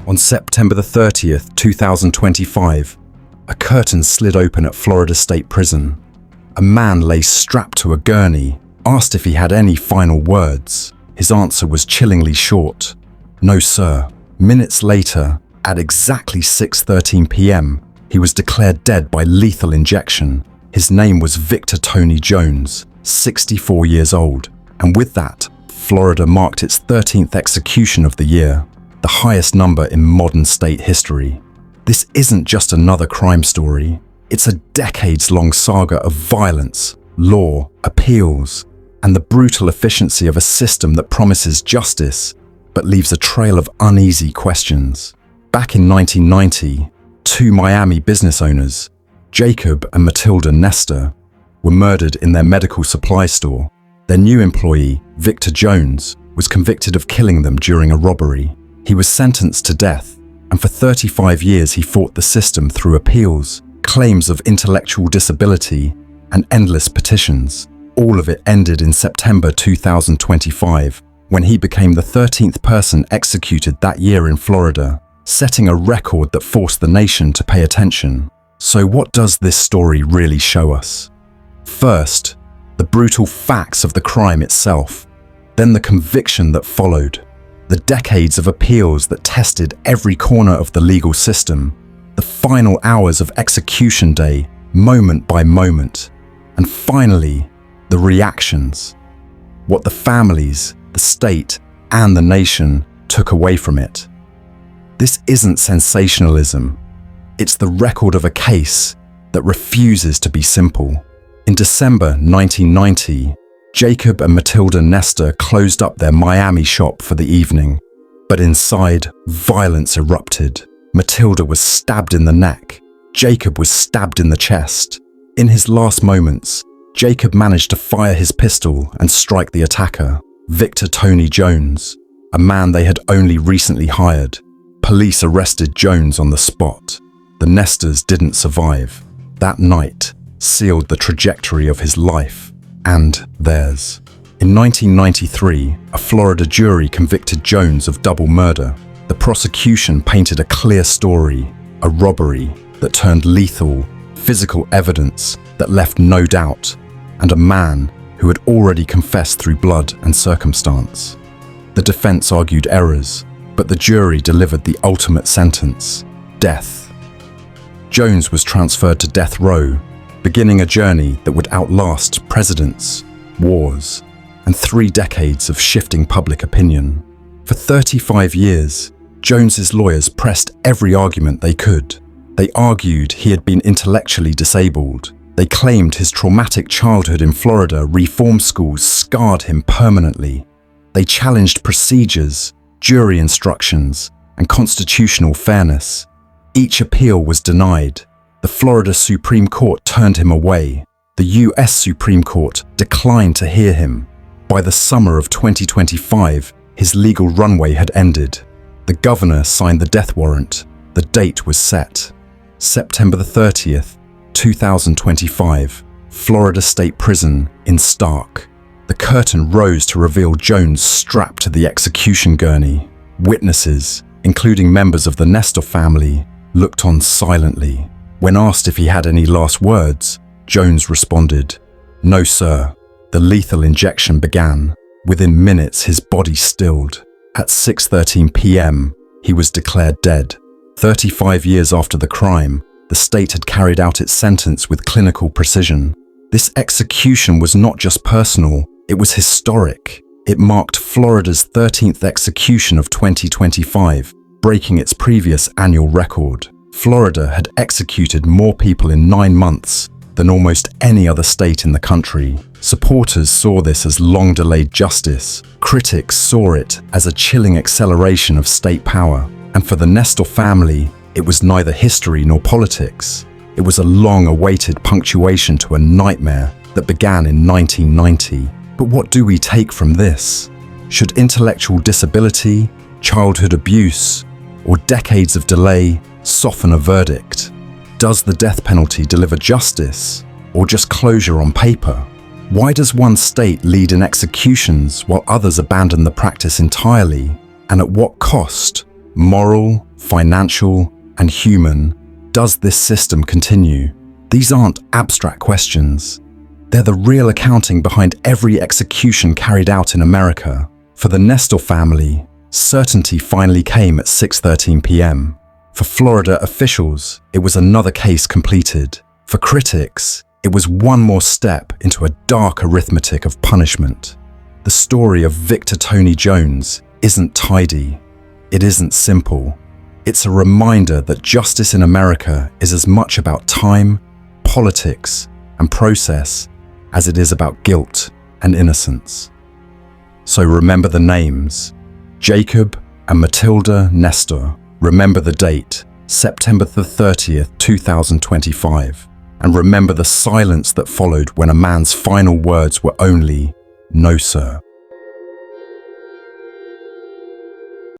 On September the 30th, 2025, a curtain slid open at Florida State Prison. A man lay strapped to a gurney, asked if he had any final words. His answer was chillingly short. No, sir. Minutes later, at exactly 6:13 p.m., he was declared dead by lethal injection. His name was Victor Tony Jones, 64 years old, and with that, Florida marked its 13th execution of the year, the highest number in modern state history. This isn't just another crime story. It's a decades-long saga of violence, law, appeals, and the brutal efficiency of a system that promises justice but leaves a trail of uneasy questions. Back in 1990, two Miami business owners, Jacob and Matilda Nestor, were murdered in their medical supply store. Their new employee, Victor Jones, was convicted of killing them during a robbery. He was sentenced to death, and for 35 years he fought the system through appeals, claims of intellectual disability, and endless petitions. All of it ended in September 2025, when he became the 13th person executed that year in Florida, setting a record that forced the nation to pay attention. So what does this story really show us? First, the brutal facts of the crime itself, then the conviction that followed, the decades of appeals that tested every corner of the legal system, the final hours of execution day, moment by moment, and finally, the reactions, what the families, the state, and the nation took away from it. This isn't sensationalism. It's the record of a case that refuses to be simple. In December 1990, Jacob and Matilda Nestor closed up their Miami shop for the evening, but inside, violence erupted. Matilda was stabbed in the neck. Jacob was stabbed in the chest. In his last moments, Jacob managed to fire his pistol and strike the attacker, Victor Tony Jones, a man they had only recently hired. Police arrested Jones on the spot. The Nestors didn't survive. That night sealed the trajectory of his life and theirs. In 1993, a Florida jury convicted Jones of double murder. The prosecution painted a clear story, a robbery that turned lethal, physical evidence that left no doubt, and a man who had already confessed through blood and circumstance. The defense argued errors, but the jury delivered the ultimate sentence: death. Jones was transferred to death row, beginning a journey that would outlast presidents, wars, and 3 decades of shifting public opinion. For 35 years, Jones's lawyers pressed every argument they could. They argued he had been intellectually disabled. They claimed his traumatic childhood in Florida reform schools scarred him permanently. They challenged procedures, jury instructions, and constitutional fairness. Each appeal was denied. The Florida Supreme Court turned him away. The US Supreme Court declined to hear him. By the summer of 2025, his legal runway had ended. The governor signed the death warrant. The date was set. September the 30th, 2025, Florida State Prison in Stark. The curtain rose to reveal Jones strapped to the execution gurney. Witnesses, including members of the Nestor family, looked on silently. When asked if he had any last words, Jones responded, "No, sir." The lethal injection began. Within minutes, his body stilled. At 6:13 p.m., he was declared dead. 35 years after the crime, the state had carried out its sentence with clinical precision. This execution was not just personal, it was historic. It marked Florida's 13th execution of 2025, breaking its previous annual record. Florida had executed more people in 9 months than almost any other state in the country. Supporters saw this as long-delayed justice. Critics saw it as a chilling acceleration of state power. And for the Nestor family, it was neither history nor politics. It was a long-awaited punctuation to a nightmare that began in 1990. But what do we take from this? Should intellectual disability, childhood abuse, or decades of delay soften a verdict? Does the death penalty deliver justice, or just closure on paper? Why does one state lead in executions while others abandon the practice entirely? And at what cost? Moral, financial, and human. Does this system continue? These aren't abstract questions. They're the real accounting behind every execution carried out in America. For the Nestor family, certainty finally came at 6:13 p.m. For Florida officials, it was another case completed. For critics, it was one more step into a dark arithmetic of punishment. The story of Victor Tony Jones isn't tidy. It isn't simple. It's a reminder that justice in America is as much about time, politics, and process as it is about guilt and innocence. So remember the names: Jacob and Matilda Nestor. Remember the date, September the 30th, 2025. And remember the silence that followed when a man's final words were only, "No, sir."